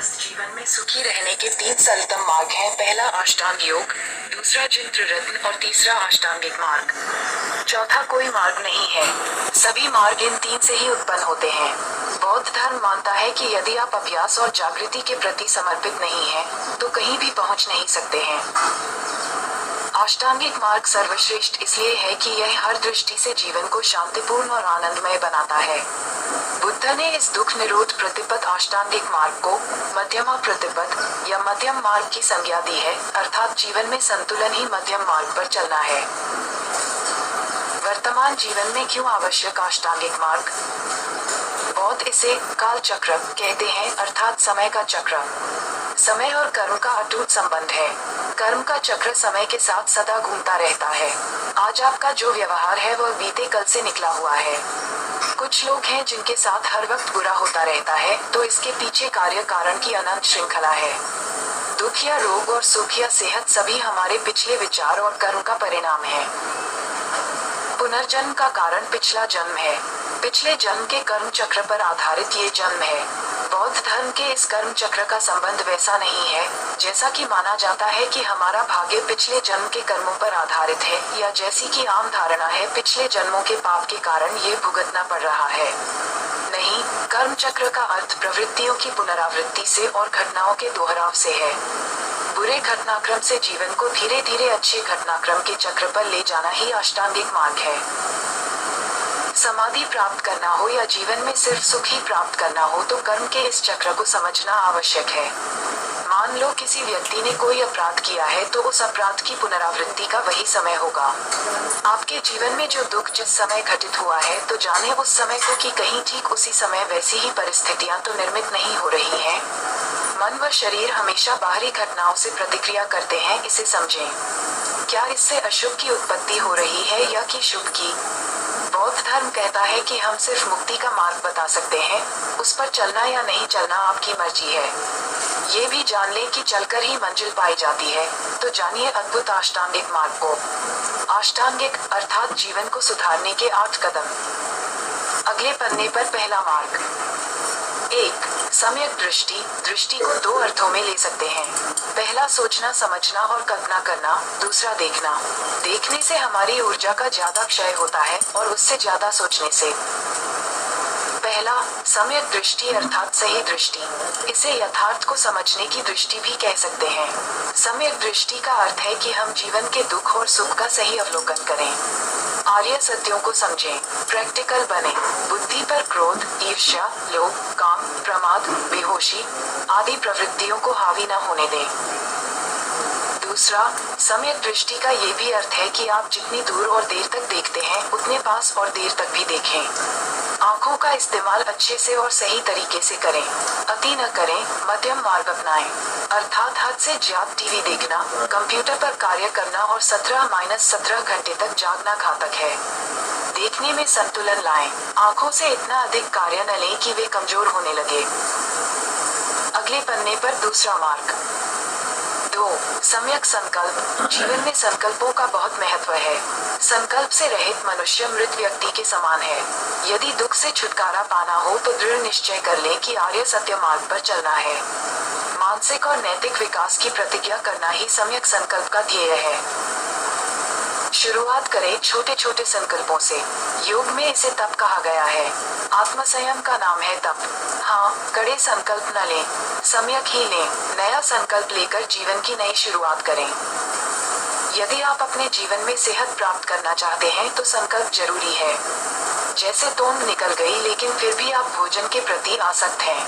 स्वस्थ जीवन में सुखी रहने के 3 सरलतम मार्ग हैं। पहला अष्टांग योग, दूसरा चिंत्र रत्न और तीसरा अष्टांगिक मार्ग। चौथा कोई मार्ग नहीं है। सभी मार्ग इन 3 से ही उत्पन्न होते हैं। बौद्ध धर्म मानता है कि यदि आप अभ्यास और जागृति के प्रति समर्पित नहीं हैं, तो कहीं भी पहुंच नहीं सकते हैं। अष्टांगिक मार्ग सर्वश्रेष्ठ इसलिए है कि यह हर दृष्टि से जीवन को शांतिपूर्ण और आनंदमय बनाता है। बुद्ध ने इस दुख निरोध प्रतिपद अष्टांगिक मार्ग को मध्यमा प्रतिपद या मध्यम मार्ग की संज्ञा दी है, अर्थात जीवन में संतुलन ही मध्यम मार्ग पर चलना है। वर्तमान जीवन में क्यों आवश्यक अष्टांगिक मार्ग? बौद्ध इसे काल चक्र कहते हैं, अर्थात समय का चक्र। समय और कर्म का अटूट संबंध है। कर्म का चक्र समय के साथ सदा घूमता रहता है। आज आपका जो व्यवहार है वह बीते कल से निकला हुआ है। कुछ लोग हैं जिनके साथ हर वक्त बुरा होता रहता है, तो इसके पीछे कार्य कारण की अनंत श्रृंखला है। दुख या रोग और सुख या सेहत सभी हमारे पिछले विचार और कर्म का परिणाम है। पुनर्जन्म का कारण पिछला जन्म है। पिछले जन्म के कर्म चक्र पर आधारित ये जन्म है। बौद्ध धर्म के इस कर्म चक्र का संबंध वैसा नहीं है जैसा कि माना जाता है कि हमारा भाग्य पिछले जन्म के कर्मों पर आधारित है, या जैसी कि आम धारणा है पिछले जन्मों के पाप के कारण ये भुगतना पड़ रहा है। नहीं, कर्म चक्र का अर्थ प्रवृत्तियों की पुनरावृत्ति से और घटनाओं के दोहराव से है। बुरे घटनाक्रम से जीवन को धीरे धीरे अच्छे घटनाक्रम के चक्र पर ले जाना ही अष्टांगिक मार्ग है। समाधि प्राप्त करना हो या जीवन में सिर्फ सुख ही प्राप्त करना हो, तो कर्म के इस चक्र को समझना आवश्यक है। मान लो किसी व्यक्ति ने कोई अपराध किया है, तो उस अपराध की पुनरावृत्ति का वही समय होगा। आपके जीवन में जो दुख जिस समय घटित हुआ है, तो जाने उस समय को कि कहीं ठीक उसी समय वैसी ही परिस्थितियां तो निर्मित नहीं हो रही हैं। मन व शरीर हमेशा बाहरी घटनाओं से प्रतिक्रिया करते हैं, इसे समझें। क्या इससे अशुभ की उत्पत्ति हो रही है या कि शुभ की? बौद्ध धर्म कहता है कि हम सिर्फ मुक्ति का मार्ग बता सकते हैं, उस पर चलना या नहीं चलना आपकी मर्जी है। ये भी जान लें कि चलकर ही मंजिल पाई जाती है। तो जानिए अद्भुत अष्टांगिक मार्ग को। अष्टांगिक अर्थात जीवन को सुधारने के 8 कदम। अगले पन्ने पर पहला मार्ग। 1. सम्यक दृष्टि। दृष्टि को 2 अर्थों में ले सकते हैं। पहला सोचना समझना और कल्पना करना, दूसरा देखना। देखने से हमारी ऊर्जा का ज्यादा क्षय होता है और उससे ज्यादा सोचने से। पहला, सम्यक दृष्टि अर्थात सही दृष्टि। इसे यथार्थ को समझने की दृष्टि भी कह सकते हैं। सम्यक दृष्टि का अर्थ है कि हम जीवन के दुख और सुख का सही अवलोकन करें। आर्य सत्यों को समझें, प्रैक्टिकल बने। बुद्धि पर क्रोध, ईर्ष्या, लोभ, काम, प्रमाद, बेहोशी आदि प्रवृत्तियों को हावी न होने दें। दूसरा, सम्यक दृष्टि का ये भी अर्थ है कि आप जितनी दूर और देर तक देखते हैं, उतने पास और देर तक भी देखें। आंखों का इस्तेमाल अच्छे से और सही तरीके से करें। अति न करें, मध्यम मार्ग अपनाएं। अर्थात हद से ज्यादा टीवी देखना, कंप्यूटर पर कार्य करना और 17-17 घंटे तक जागना घातक है। देखने में संतुलन लाएं। आंखों से इतना अधिक कार्य न लें कि वे कमजोर होने लगे। अगले पन्ने पर दूसरा मार्ग। 2. सम्यक संकल्प। जीवन में संकल्पों का बहुत महत्व है। संकल्प से रहित मनुष्य मृत व्यक्ति के समान है। यदि दुख से छुटकारा पाना हो तो दृढ़ निश्चय कर ले कि आर्य सत्य मार्ग पर चलना है। मानसिक और नैतिक विकास की प्रतिज्ञा करना ही सम्यक संकल्प का ध्येय है। शुरुआत करें छोटे छोटे संकल्पों से। योग में इसे तप कहा गया है। आत्मसंयम का नाम है तप। हाँ, कड़े संकल्प न लें, सम्यक ही लें। नया संकल्प लेकर जीवन की नई शुरुआत करें। यदि आप अपने जीवन में सेहत प्राप्त करना चाहते हैं तो संकल्प जरूरी है। जैसे तोंद निकल गई लेकिन फिर भी आप भोजन के प्रति आसक्त हैं।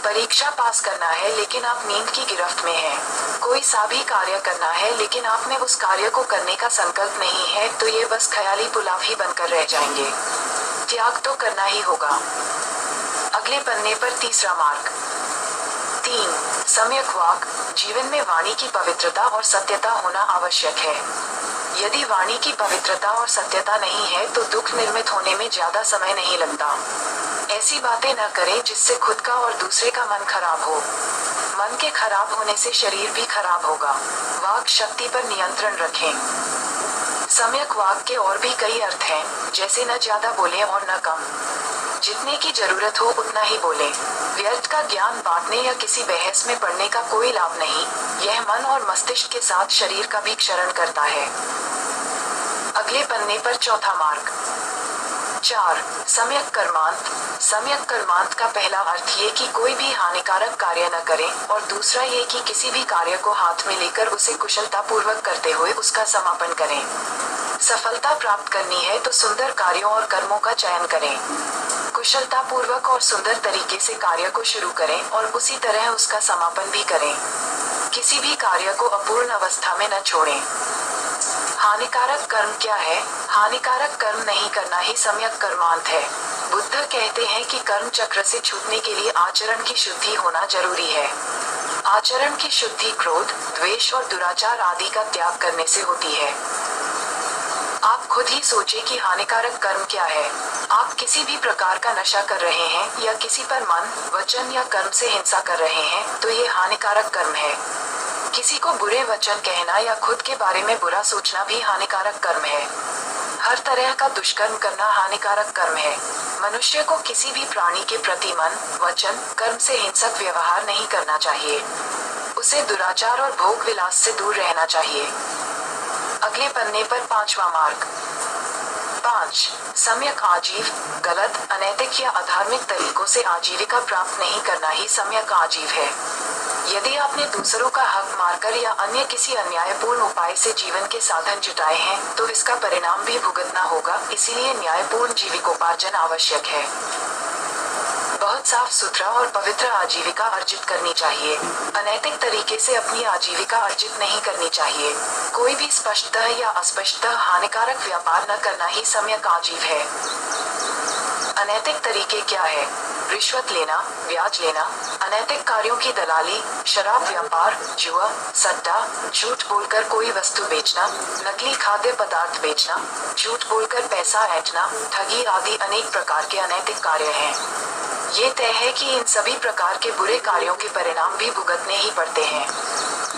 परीक्षा पास करना है लेकिन आप नींद की गिरफ्त में हैं। कोई सा भी कार्य करना है लेकिन आप में उस कार्य को करने का संकल्प नहीं है, तो ये बस ख्याली पुलाव ही बनकर रह जाएंगे। त्याग तो करना ही होगा। अगले पन्ने पर तीसरा मार्ग। 3. सम्यक वाक। जीवन में वाणी की पवित्रता और सत्यता होना आवश्यक है। यदि वाणी की पवित्रता और सत्यता नहीं है तो दुख निर्मित होने में ज्यादा समय नहीं लगता। ऐसी बातें न करें जिससे खुद का और दूसरे का मन खराब हो। मन के खराब होने से शरीर भी खराब होगा। वाक शक्ति पर नियंत्रण रखें। सम्यक वाक के और भी कई अर्थ हैं, जैसे न ज्यादा बोलें और न कम। जितने की जरूरत हो उतना ही बोलें। व्यर्थ का ज्ञान बांटने या किसी बहस में पड़ने का कोई लाभ नहीं। यह मन और मस्तिष्क के साथ शरीर का भी क्षरण करता है। अगले पन्ने पर चौथा मार्ग 4. सम्यक कर्मांत। सम्यक कर्मांत का पहला अर्थ ये कि कोई भी हानिकारक कार्य न करें और दूसरा ये कि किसी भी कार्य को हाथ में लेकर उसे कुशलता पूर्वक करते हुए उसका समापन करें। सफलता प्राप्त करनी है तो सुंदर कार्यों और कर्मों का चयन करें। कुशलता पूर्वक और सुंदर तरीके से कार्य को शुरू करें और उसी तरह उसका समापन भी करें। किसी भी कार्य को अपूर्ण अवस्था में न छोड़ें। हानिकारक कर्म क्या है? हानिकारक कर्म नहीं करना ही सम्यक कर्मांत है। बुद्ध कहते हैं कि कर्म चक्र से छूटने के लिए आचरण की शुद्धि होना जरूरी है। आचरण की शुद्धि क्रोध, द्वेष और दुराचार आदि का त्याग करने से होती है। आप खुद ही सोचें कि हानिकारक कर्म क्या है। आप किसी भी प्रकार का नशा कर रहे हैं या किसी पर मन, वचन या कर्म से हिंसा कर रहे हैं तो ये हानिकारक कर्म है। किसी को बुरे वचन कहना या खुद के बारे में बुरा सोचना भी हानिकारक कर्म है। हर तरह का दुष्कर्म करना हानिकारक कर्म है। मनुष्य को किसी भी प्राणी के प्रति मन, वचन, कर्म से हिंसक व्यवहार नहीं करना चाहिए। उसे दुराचार और भोग विलास से दूर रहना चाहिए। अगले पन्ने पर पांचवा मार्ग 5. सम्यक आजीव। गलत, अनैतिक या अधार्मिक तरीकों से आजीविका प्राप्त नहीं करना ही सम्यक आजीव है। यदि आपने दूसरों का हक मारकर या अन्य किसी अन्यायपूर्ण उपाय से जीवन के साधन जुटाए हैं तो इसका परिणाम भी भुगतना होगा। इसीलिए न्यायपूर्ण जीविकोपार्जन आवश्यक है। बहुत साफ सुथरा और पवित्र आजीविका अर्जित करनी चाहिए। अनैतिक तरीके से अपनी आजीविका अर्जित नहीं करनी चाहिए। कोई भी स्पष्टतः या अस्पष्टतः हानिकारक व्यापार न करना ही सम्यक आजीव है। अनैतिक तरीके क्या है? रिश्वत लेना, ब्याज लेना, अनैतिक कार्यों की दलाली, शराब व्यापार, जुआ, सट्टा, झूठ बोलकर कोई वस्तु बेचना, नकली खाद्य पदार्थ बेचना, झूठ बोलकर पैसा ऐंठना, ठगी आदि अनेक प्रकार के अनैतिक कार्य हैं। ये तय है कि इन सभी प्रकार के बुरे कार्यों के परिणाम भी भुगतने ही पड़ते हैं।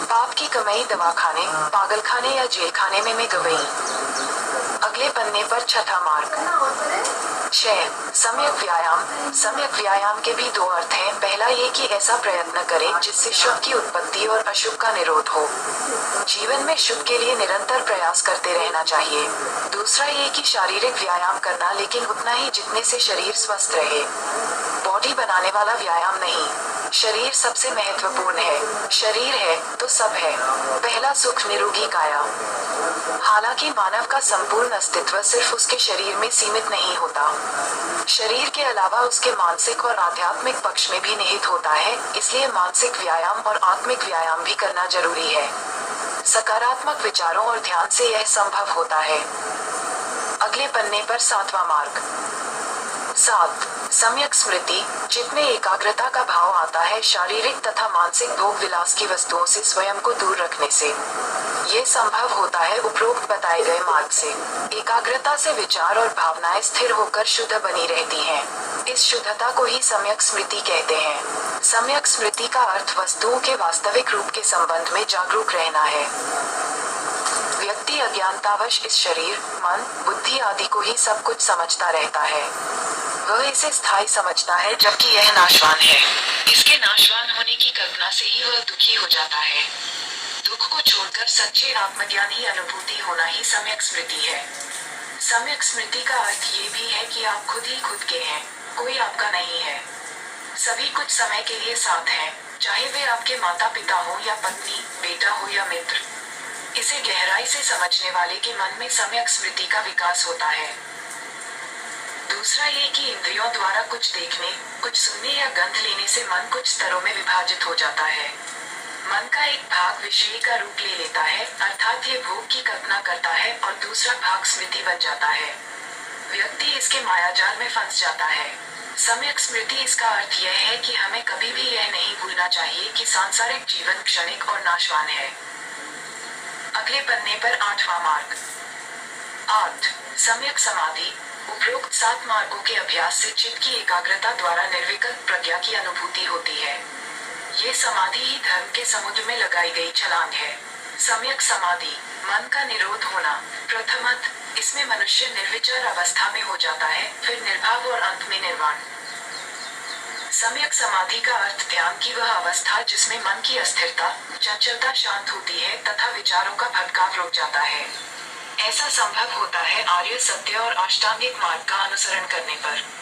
पाप की कमाई दवाखाने, पागलखाने या जेलखाने में गई। अगले पन्ने पर छठा मार्ग 6. सम्यक व्यायाम। सम्यक व्यायाम के भी दो अर्थ हैं। पहला ये कि ऐसा प्रयत्न करें जिससे शुभ की उत्पत्ति और अशुभ का निरोध हो। जीवन में शुभ के लिए निरंतर प्रयास करते रहना चाहिए। दूसरा ये कि शारीरिक व्यायाम करना, लेकिन उतना ही जितने से शरीर स्वस्थ रहे। बॉडी बनाने वाला व्यायाम नहीं। शरीर सबसे महत्वपूर्ण है। शरीर है तो सब है। पहला सुख निरोगी काया। हालांकि मानव का संपूर्ण अस्तित्व सिर्फ उसके शरीर में सीमित नहीं होता। शरीर के अलावा उसके मानसिक और आध्यात्मिक पक्ष में भी निहित होता है। इसलिए मानसिक व्यायाम और आत्मिक व्यायाम भी करना जरूरी है। सकारात्मक विचारों और ध्यान से यह संभव होता है। अगले पन्ने पर सातवां मार्ग 7. सम्यक स्मृति। चित्त में एकाग्रता का भाव आता है शारीरिक तथा मानसिक भोग विलास की वस्तुओं से स्वयं को दूर रखने से। ये संभव होता है उपरोक्त बताए गए मार्ग से। एकाग्रता से विचार और भावनाएं स्थिर होकर शुद्ध बनी रहती हैं। इस शुद्धता को ही सम्यक स्मृति कहते हैं। सम्यक स्मृति का अर्थ वस्तुओं के वास्तविक रूप के संबंध में जागरूक रहना है। व्यक्ति अज्ञानतावश इस शरीर, मन, बुद्धि आदि को ही सब कुछ समझता रहता है। वह इसे स्थायी समझता है जबकि यह नाशवान है। इसके नाशवान होने की कल्पना से ही वह दुखी हो जाता है। दुख को छोड़कर सच्चे आत्मज्ञान ही अनुभूति होना ही सम्यक स्मृति है। सम्यक स्मृति का अर्थ ये भी है कि आप खुद ही खुद के हैं, कोई आपका नहीं है। सभी कुछ समय के लिए साथ हैं, चाहे वे आपके माता पिता हो या पत्नी, बेटा हो या मित्र। इसे गहराई से समझने वाले के मन में सम्यक स्मृति का विकास होता है। दूसरा ये कि इंद्रियों द्वारा कुछ देखने, कुछ सुनने या गंध लेने से मन कुछ स्तरों में विभाजित हो जाता है। मन का एक भाग विषय का रूप ले लेता है, अर्थात ये भोग की कल्पना करता है, और दूसरा भाग स्मृति बन जाता है। व्यक्ति इसके मायाजाल में फंस जाता है। सम्यक स्मृति इसका अर्थ यह है कि हमें कभी भी यह नहीं भूलना चाहिए कि सांसारिक जीवन क्षणिक और नाशवान है। अगले पन्ने पर आठवां मार्ग 8. सम्यक समाधि। उपरोक्त 7 मार्गों के अभ्यास से चित्त की एकाग्रता द्वारा निर्विकल्प प्रज्ञा की अनुभूति होती है। ये समाधि ही धर्म के समुद्र में लगाई गई छलांग है। सम्यक समाधि, मन का निरोध होना। प्रथमत, इसमें मनुष्य निर्विचार अवस्था में हो जाता है, फिर निर्भाव और अंत में निर्वाण। सम्यक समाधि का अर्थ ध्यान की वह अवस्था जिसमें मन की अस्थिरता, चंचलता शांत होती है तथा विचारों का भटकाव रुक जाता है। ऐसा संभव होता है आर्य सत्य और अष्टांगिक मार्ग का अनुसरण करने पर।